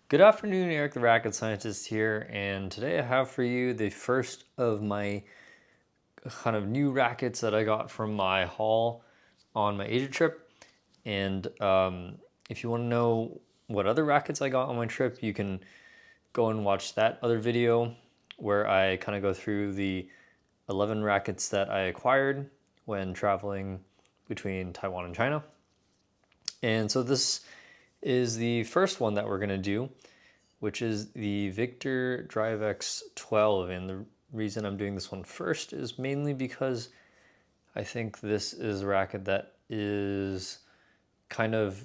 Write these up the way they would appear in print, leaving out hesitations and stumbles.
Good afternoon, Eric the Racket Scientist here, and today I have for you the first of my kind of new rackets that I got from my haul on my Asia trip. And if you want to know what other rackets I got on my trip, you can go and watch that other video where I kind of go through the 11 rackets that I acquired when traveling between Taiwan and China. And so this is the first one that we're going to do, which is the Victor DriveX 12. And the reason I'm doing this one first is mainly because I think this is a racket that is kind of,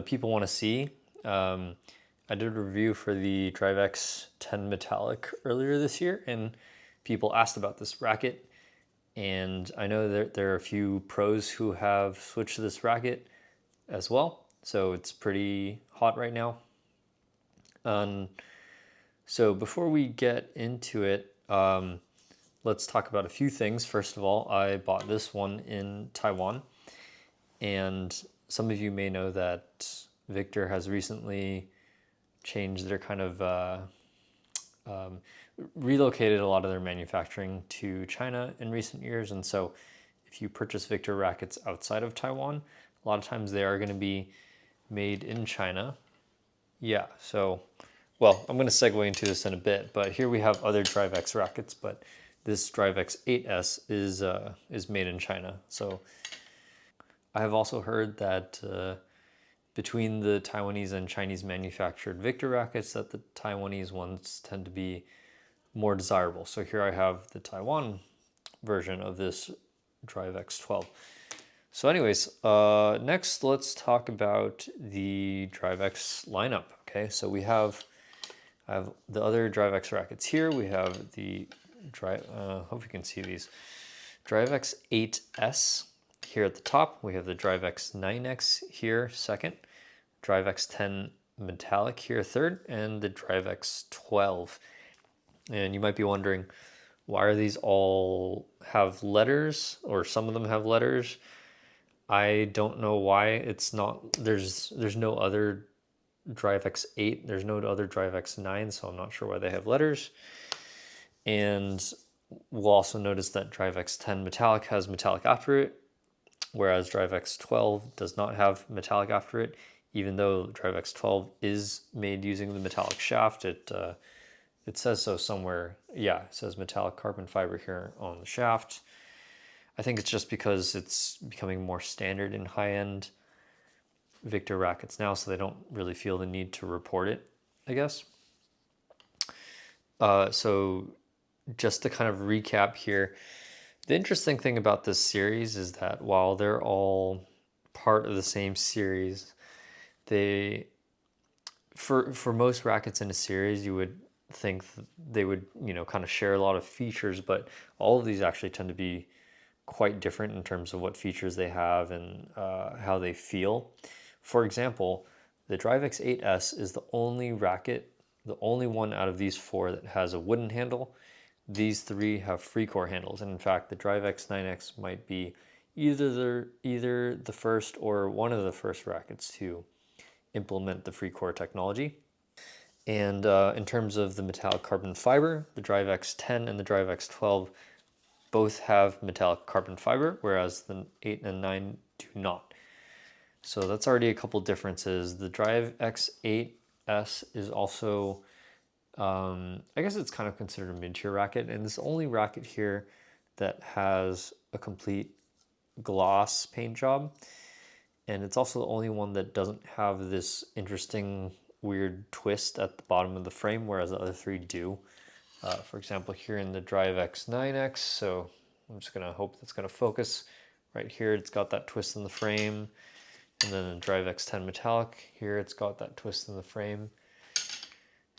people want to see. I did a review for the DriveX 10 Metallic earlier this year, and people asked about this racket. And I know that there are a few pros who have switched to this racket as well. So it's pretty hot right now. So before we get into it, let's talk about a few things. First of all, I bought this one in Taiwan, and some of you may know that Victor has recently changed their kind of relocated a lot of their manufacturing to China in recent years. And so if you purchase Victor rackets outside of Taiwan, a lot of times they are going to be made in China. Yeah, so, well, I'm going to segue into this in a bit, but here we have other DriveX rackets, but this DriveX 8S is made in China. So I have also heard that between the Taiwanese and Chinese manufactured Victor rackets, that the Taiwanese ones tend to be more desirable. So here I have the Taiwan version of this DriveX 12. So anyways, next let's talk about the DriveX lineup. Okay, so I have the other DriveX rackets here. We have the hope you can see these. DriveX 8S here at the top. We have the DriveX 9X here second. DriveX 10 Metallic here third, and the DriveX 12. And you might be wondering, why are these all have letters, or some of them have letters? I don't know why it's not, there's no other DriveX 8, there's no other DriveX 9, so I'm not sure why they have letters. And we'll also notice that DriveX 10 Metallic has metallic after it, whereas DriveX 12 does not have metallic after it, even though DriveX 12 is made using the metallic shaft. It says so somewhere. Yeah, it says metallic carbon fiber here on the shaft. I think it's just because it's becoming more standard in high-end Victor rackets now, so they don't really feel the need to report it, I guess. So just to kind of recap here, the interesting thing about this series is that while they're all part of the same series, they, for most rackets in a series, you would think they would, kind of share a lot of features, but all of these actually tend to be quite different in terms of what features they have and how they feel. For example, the DriveX 8S is the only racket, the only one out of these four that has a wooden handle. These three have free core handles, and in fact, the DriveX 9X might be either the first or one of the first rackets to implement the free core technology. And in terms of the metallic carbon fiber, the DriveX 10 and the DriveX 12 both have metallic carbon fiber, whereas the 8 and 9 do not. So that's already a couple differences. The DriveX 8S is also, I guess it's kind of considered a mid-tier racket, and it's the only racket here that has a complete gloss paint job. And it's also the only one that doesn't have this interesting, weird twist at the bottom of the frame, whereas the other three do. For example, here in the DriveX 9X, so I'm just gonna hope that's gonna focus. Right here, it's got that twist in the frame. And then the DriveX 10 Metallic, here it's got that twist in the frame.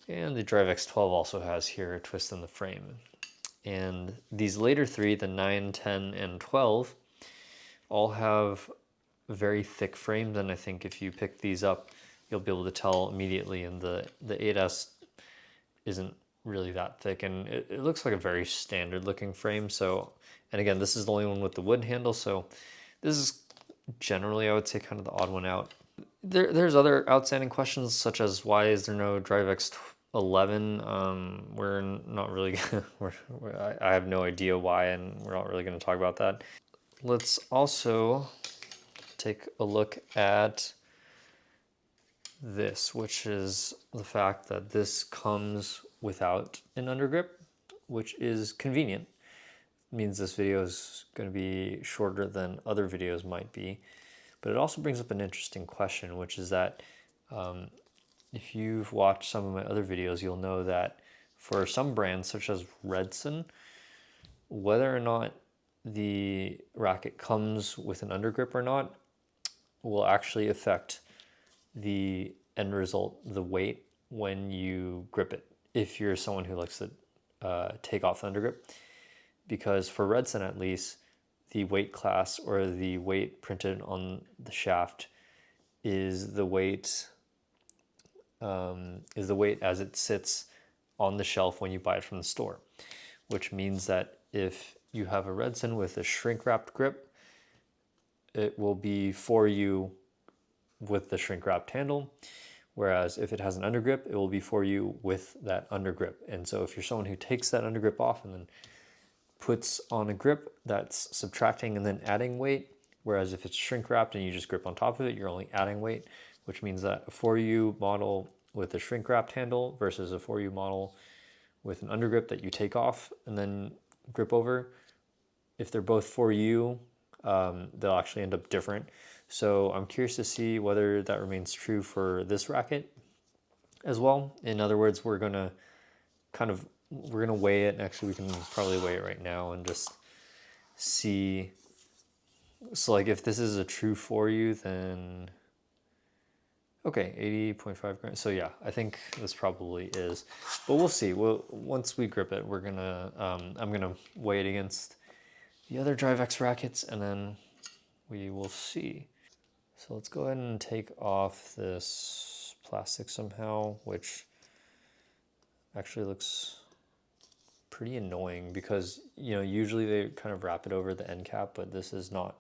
And the DriveX 12 also has here a twist in the frame. And these later three, the 9, 10, and 12, all have very thick frames, and I think if you pick these up, you'll be able to tell immediately. And the 8S isn't really that thick, and it looks like a very standard looking frame. So, and again, this is the only one with the wood handle, so this is generally, I would say, kind of the odd one out. There's other outstanding questions, such as why is there no DriveX 11? We're not really I have no idea why, and we're not really going to talk about that. Let's also take a look at this, which is the fact that this comes without an undergrip, which is convenient. It means this video is going to be shorter than other videos might be. But it also brings up an interesting question, which is that if you've watched some of my other videos, you'll know that for some brands, such as Redson, whether or not the racket comes with an undergrip or not will actually affect the end result, the weight, when you grip it, if you're someone who likes to take off the undergrip. Because for Redson at least, the weight class or the weight printed on the shaft is the weight as it sits on the shelf when you buy it from the store, which means that if you have a Redson with a shrink wrapped grip, it will be for you with the shrink wrapped handle, whereas if it has an undergrip, it will be for you with that undergrip. And so if you're someone who takes that undergrip off and then puts on a grip, that's subtracting and then adding weight, whereas if it's shrink wrapped and you just grip on top of it, you're only adding weight, which means that a 4U model with a shrink wrapped handle versus a 4U model with an undergrip that you take off and then grip over, if they're both 4U, they'll actually end up different. So I'm curious to see whether that remains true for this racket as well. In other words, we're gonna weigh it, and actually we can probably weigh it right now and just see. So like if this is a true 4U, then okay, 80.5 grams. So yeah, I think this probably is, but we'll see. Once we grip it, we're gonna I'm gonna weigh it against the other DriveX rackets, and then we will see. So let's go ahead and take off this plastic somehow, which actually looks pretty annoying because, you know, usually they kind of wrap it over the end cap, but this is not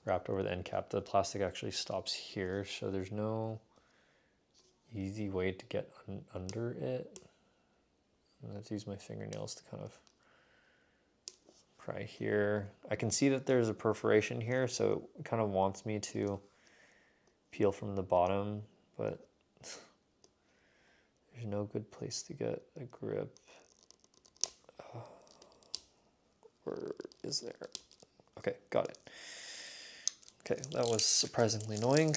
wrapped over the end cap. The plastic actually stops here, so there's no easy way to get under it. I'm going to use my fingernails to kind of pry here. I can see that there's a perforation here, so it kind of wants me to peel from the bottom, but there's no good place to get a grip. Or is there? Okay, got it. Okay, that was surprisingly annoying.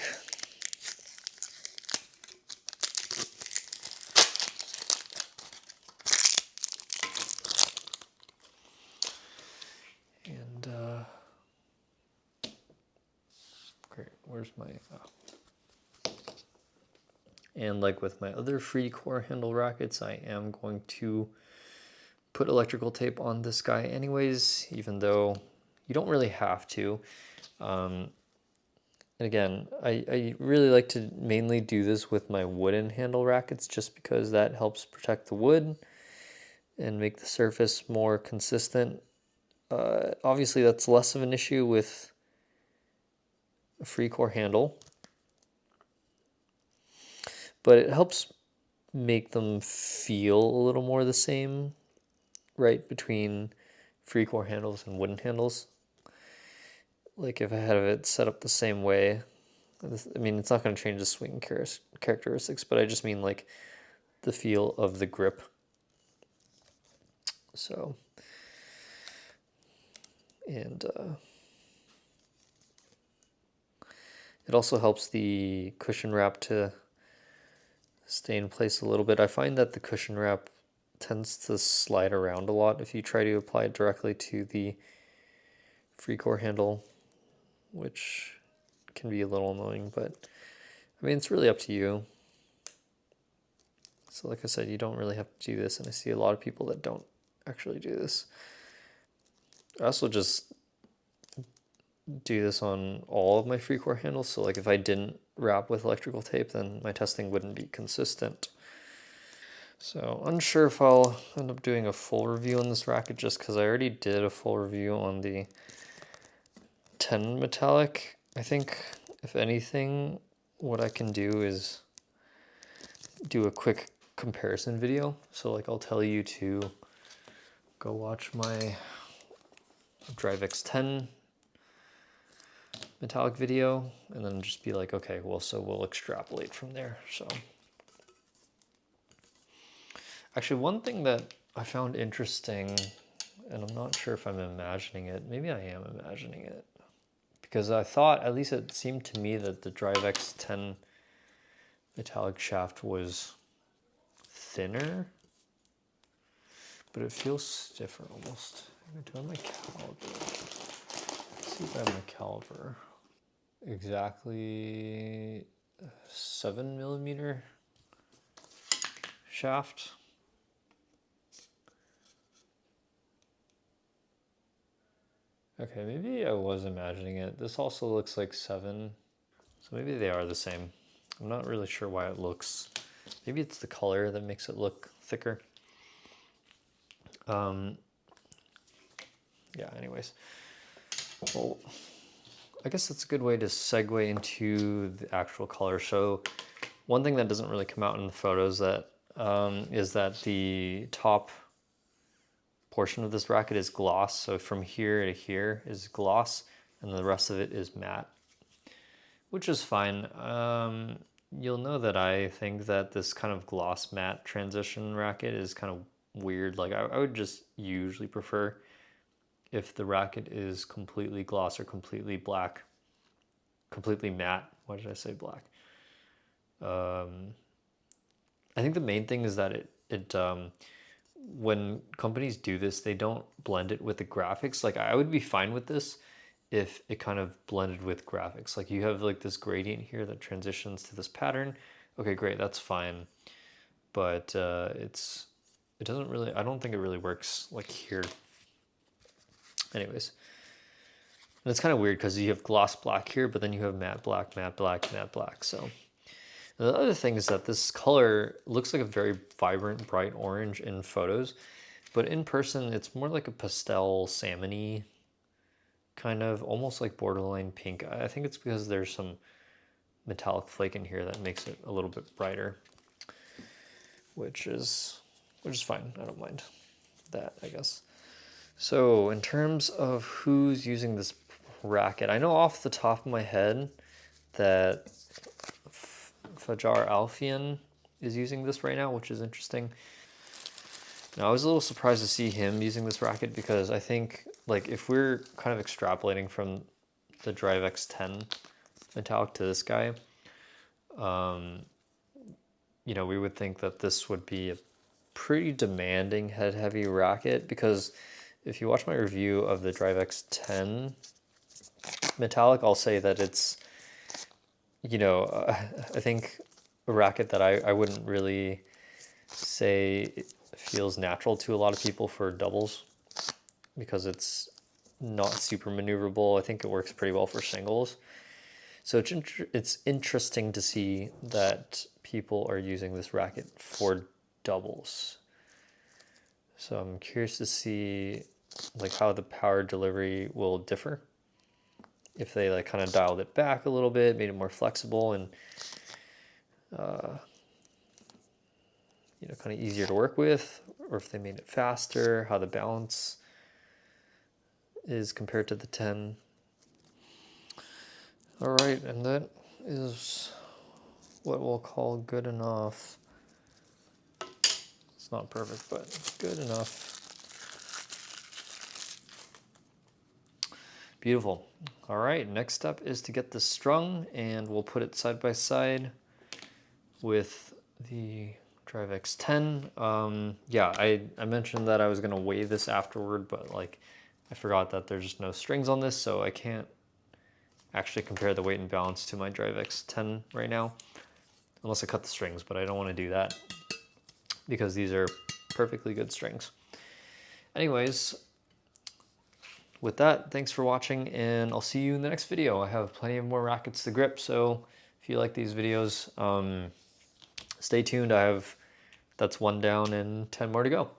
And great, where's my And like with my other free core handle rackets, I am going to put electrical tape on this guy anyways, even though you don't really have to. And again, I really like to mainly do this with my wooden handle rackets just because that helps protect the wood and make the surface more consistent. Obviously, that's less of an issue with a free core handle, but it helps make them feel a little more the same, right, between free core handles and wooden handles. Like if I had it set up the same way, I mean, it's not going to change the swing characteristics, but I just mean like the feel of the grip. So, and it also helps the cushion wrap to stay in place a little bit. I find that the cushion wrap tends to slide around a lot if you try to apply it directly to the free core handle, which can be a little annoying, but I mean, it's really up to you. So like I said, you don't really have to do this, and I see a lot of people that don't actually do this. I also just do this on all of my free core handles, so like if I didn't wrap with electrical tape, then my testing wouldn't be consistent. So unsure if I'll end up doing a full review on this racket, just because I already did a full review on the 10 metallic. I think if anything, what I can do is do a quick comparison video. So like I'll tell you to go watch my DriveX 10 metallic video and then just be like, okay, well, so we'll extrapolate from there. So actually one thing that I found interesting, and I'm not sure if I'm imagining it, maybe I am imagining it, because I thought, at least it seemed to me, that the DriveX 10 metallic shaft was thinner, but it feels stiffer almost. I'm gonna do my caliper. Let's see if I have my caliper. Exactly 7mm shaft. Okay, maybe I was imagining it. This also looks like 7, so maybe they are the same. I'm not really sure why it looks, maybe it's the color that makes it look thicker. Yeah, anyways. Well, I guess that's a good way to segue into the actual color. So one thing that doesn't really come out in the photos that is that the top portion of this racket is gloss. So from here to here is gloss, and the rest of it is matte, which is fine. You'll know that I think that this kind of gloss matte transition racket is kind of weird. Like I would just usually prefer if the racket is completely gloss or completely black, completely matte. Why did I say black? I think the main thing is that when companies do this, they don't blend it with the graphics. Like I would be fine with this if it kind of blended with graphics. Like you have like this gradient here that transitions to this pattern. Okay, great, that's fine. But it doesn't really, I don't think it really works like here. Anyways, and it's kind of weird because you have gloss black here, but then you have matte black, matte black, matte black. So the other thing is that this color looks like a very vibrant, bright orange in photos, but in person, it's more like a pastel salmon-y kind of, almost like borderline pink. I think it's because there's some metallic flake in here that makes it a little bit brighter, which is fine. I don't mind that, I guess. So in terms of who's using this racket, I know off the top of my head that Fajar Alfian is using this right now, which is interesting. Now I was a little surprised to see him using this racket because I think like if we're kind of extrapolating from the DriveX 10 metallic to this guy, you know, we would think that this would be a pretty demanding head heavy racket, because if you watch my review of the DriveX 10 metallic, I'll say that it's, you know, I think a racket that I wouldn't really say it feels natural to a lot of people for doubles, because it's not super maneuverable. I think it works pretty well for singles. So it's interesting to see that people are using this racket for doubles. So I'm curious to see like how the power delivery will differ. If they like kind of dialed it back a little bit, made it more flexible and you know, kind of easier to work with, or if they made it faster, how the balance is compared to the 10. All right, and that is what we'll call good enough. It's not perfect, but good enough. Beautiful. All right, next step is to get this strung, and we'll put it side by side with the DriveX 10. Yeah, I mentioned that I was gonna weigh this afterward, but like I forgot that there's no strings on this, so I can't actually compare the weight and balance to my DriveX 10 right now, unless I cut the strings, but I don't want to do that because these are perfectly good strings. Anyways, with that, thanks for watching, and I'll see you in the next video. I have plenty of more rackets to grip, so if you like these videos, stay tuned. That's one down and 10 more to go.